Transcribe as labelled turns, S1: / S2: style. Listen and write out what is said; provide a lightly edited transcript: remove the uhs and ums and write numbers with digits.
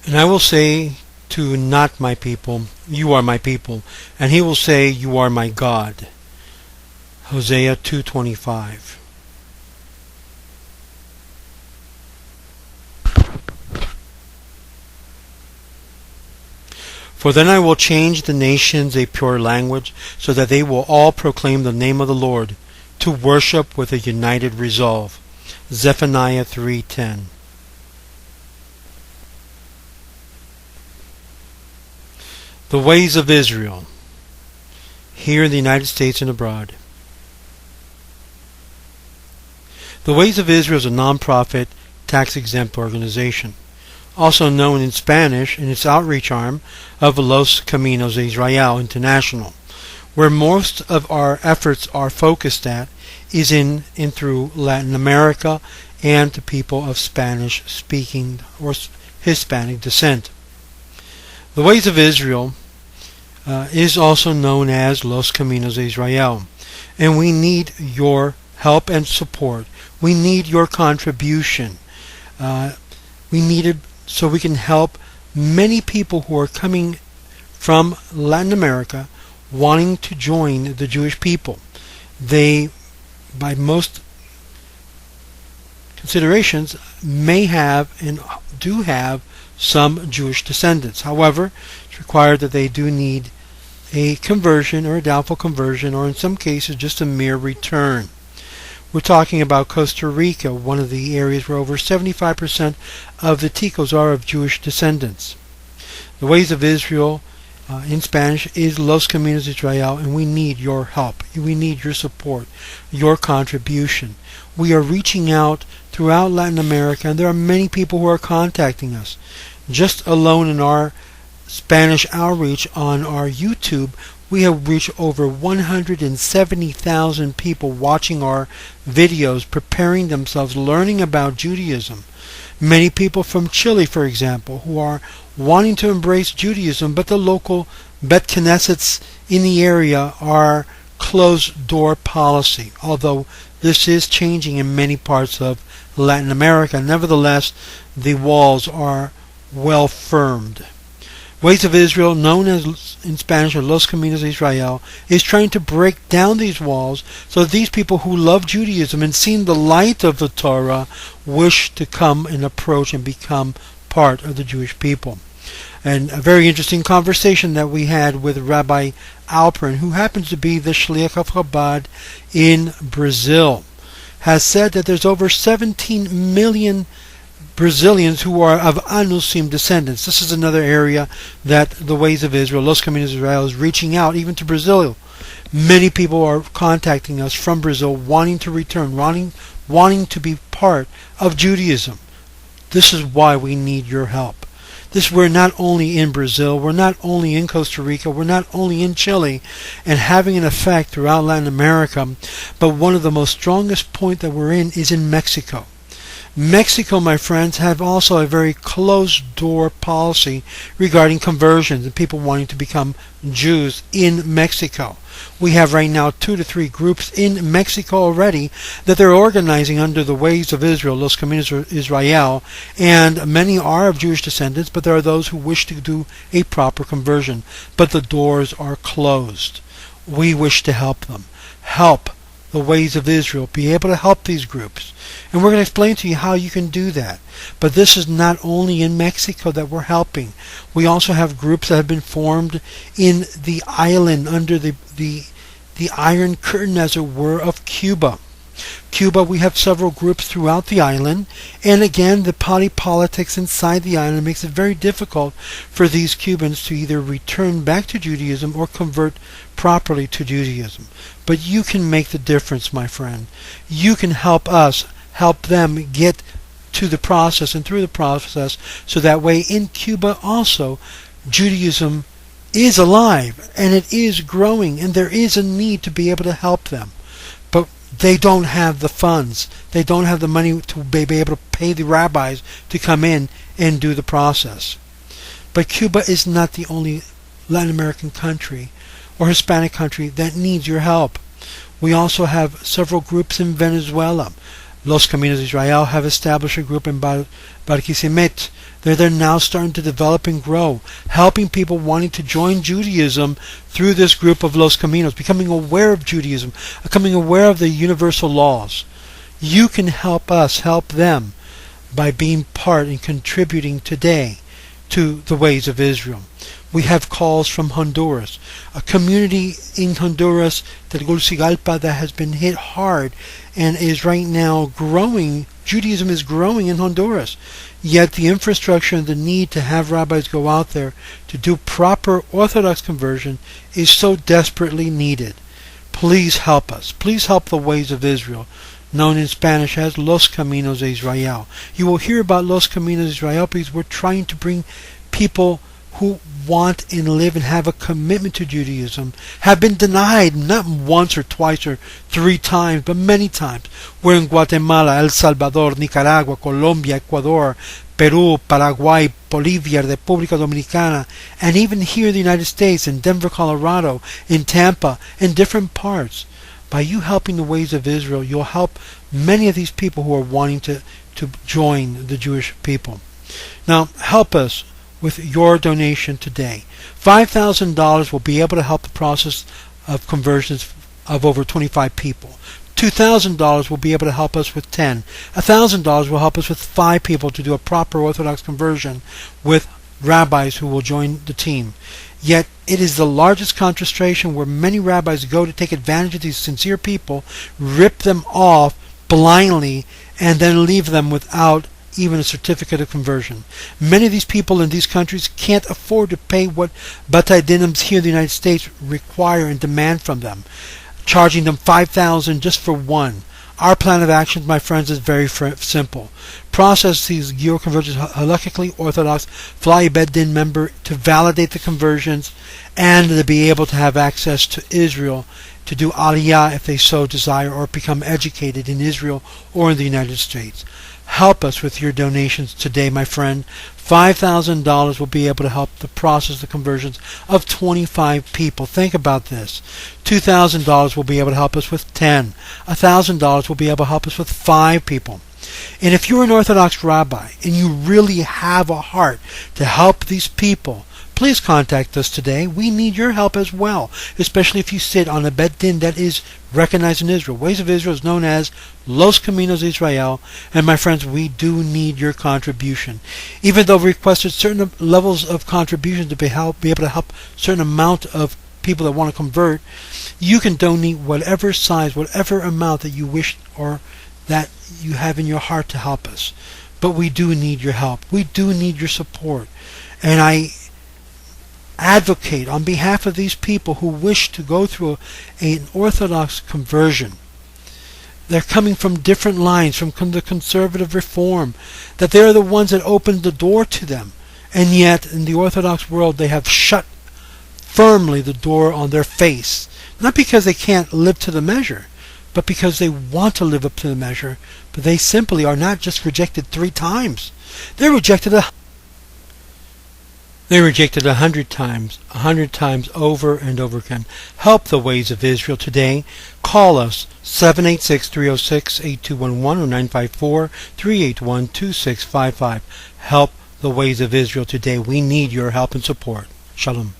S1: And I will say to not my people, you are my people, and he will say, you are my God. Hosea 2:25. For then I will change the nations a pure language, so that they will all proclaim the name of the Lord, to worship with a united resolve. Zephaniah 3:10. The ways of Israel, here in the United States and abroad. The Ways of Israel is a non-profit, tax-exempt organization, also known in Spanish in its outreach arm of Los Caminos de Israel International. Where most of our efforts are focused at is in through Latin America and to people of Spanish-speaking or Hispanic descent. The Ways of Israel is also known as Los Caminos de Israel, and we need your help and support. We need your contribution. We need it so we can help many people who are coming from Latin America wanting to join the Jewish people. They, by most considerations, may have and do have some Jewish descendants. However, it's required that they do need a conversion or a doubtful conversion, or in some cases just a mere return. We're talking about Costa Rica, one of the areas where over 75% of the Ticos are of Jewish descendants. The Ways of Israel in Spanish is Los Caminos de Israel, and we need your help. We need your support, your contribution. We are reaching out throughout Latin America, and there are many people who are contacting us. Just alone in our Spanish outreach on our YouTube, we have reached over 170,000 people watching our videos, preparing themselves, learning about Judaism. Many people from Chile, for example, who are wanting to embrace Judaism, but the local Bet Knessets in the area are closed-door policy, although this is changing in many parts of Latin America. Nevertheless, the walls are well firmed. Ways of Israel, known as in Spanish as Los Caminos de Israel, is trying to break down these walls so that these people who love Judaism and seen the light of the Torah wish to come and approach and become part of the Jewish people. And a very interesting conversation that we had with Rabbi Alperin, who happens to be the Shliach of Chabad in Brazil, has said that there's over 17 million Brazilians who are of Anusim descendants. This is another area that the Ways of Israel, Los Caminos de Israel, is reaching out even to Brazil. Many people are contacting us from Brazil wanting to return, wanting to be part of Judaism. This is why we need your help. We're not only in Brazil, we're not only in Costa Rica, we're not only in Chile and having an effect throughout Latin America, but one of the most strongest point that we're in is in Mexico. Mexico, my friends, have also a very closed-door policy regarding conversions and people wanting to become Jews in Mexico. We have right now 2 to 3 groups in Mexico already that they're organizing under the Ways of Israel, Los Caminos de Israel, and many are of Jewish descendants, but there are those who wish to do a proper conversion. But the doors are closed. We wish to help them. Help the Ways of Israel be able to help these groups. And we're going to explain to you how you can do that. But this is not only in Mexico that we're helping. We also have groups that have been formed in the island under the Iron Curtain, as it were, of Cuba. Cuba, we have several groups throughout the island, and again, the party politics inside the island makes it very difficult for these Cubans to either return back to Judaism or convert properly to Judaism. But you can make the difference, my friend. You can help us help them get to the process and through the process, so that way in Cuba also Judaism is alive and it is growing, and there is a need to be able to help them. But they don't have the funds. They don't have the money to be able to pay the rabbis to come in and do the process. But Cuba is not the only Latin American country or Hispanic country that needs your help. We also have several groups in Venezuela. Los Caminos de Israel have established a group in Barquisimeto. They're now starting to develop and grow, helping people wanting to join Judaism through this group of Los Caminos, becoming aware of Judaism, becoming aware of the universal laws. You can help us help them by being part and contributing today to the ways of Israel. We have calls from Honduras, a community in Honduras, Tegucigalpa, that has been hit hard and is right now growing. Judaism is growing in Honduras. Yet the infrastructure and the need to have rabbis go out there to do proper Orthodox conversion is so desperately needed. Please help us. Please help the ways of Israel, known in Spanish as Los Caminos de Israel. You will hear about Los Caminos de Israel because we're trying to bring people who want and live and have a commitment to Judaism, have been denied not once or twice or 3 times, but many times. We're in Guatemala, El Salvador, Nicaragua, Colombia, Ecuador, Peru, Paraguay, Bolivia, República Dominicana, and even here in the United States, in Denver, Colorado, in Tampa, in different parts. By you helping the ways of Israel, you'll help many of these people who are wanting to join the Jewish people. Now, help us with your donation today. $5,000 will be able to help the process of conversions of over 25 people. $2,000 will be able to help us with 10. $1,000 will help us with 5 people to do a proper Orthodox conversion with rabbis who will join the team. Yet it is the largest concentration where many rabbis go to take advantage of these sincere people, rip them off blindly, and then leave them without even a certificate of conversion. Many of these people in these countries can't afford to pay what Batei Dinims here in the United States require and demand from them, charging them $5,000 just for one. Our plan of action, my friends, is very simple. Process these Giyur conversions halakhically orthodox, fly Bet Din member to validate the conversions, and to be able to have access to Israel to do aliyah if they so desire, or become educated in Israel or in the United States. Help us with your donations today, my friend. $5,000 will be able to help the process the conversions of 25 people. Think about this. $2,000 will be able to help us with 10. $1,000 will be able to help us with 5 people. And if you're an Orthodox rabbi and you really have a heart to help these people, please contact us today. We need your help as well, especially if you sit on a Bet Din that is recognized in Israel. Ways of Israel is known as Los Caminos de Israel, and my friends, we do need your contribution. Even though we requested certain levels of contribution to be able to help certain amount of people that want to convert, you can donate whatever size, whatever amount that you wish or that you have in your heart to help us. But we do need your help. We do need your support. And I advocate on behalf of these people who wish to go through an Orthodox conversion. They're coming from different lines, from the conservative reform, that they're the ones that opened the door to them. And yet, in the Orthodox world, they have shut firmly the door on their face. Not because they can't live to the measure, but because they want to live up to the measure, but they simply are not just rejected 3 times. They're rejected 100 times, 100 times over and over again. Help the ways of Israel today. Call us 786-306-8211 or 954-381-2655. Help the ways of Israel today. We need your help and support. Shalom.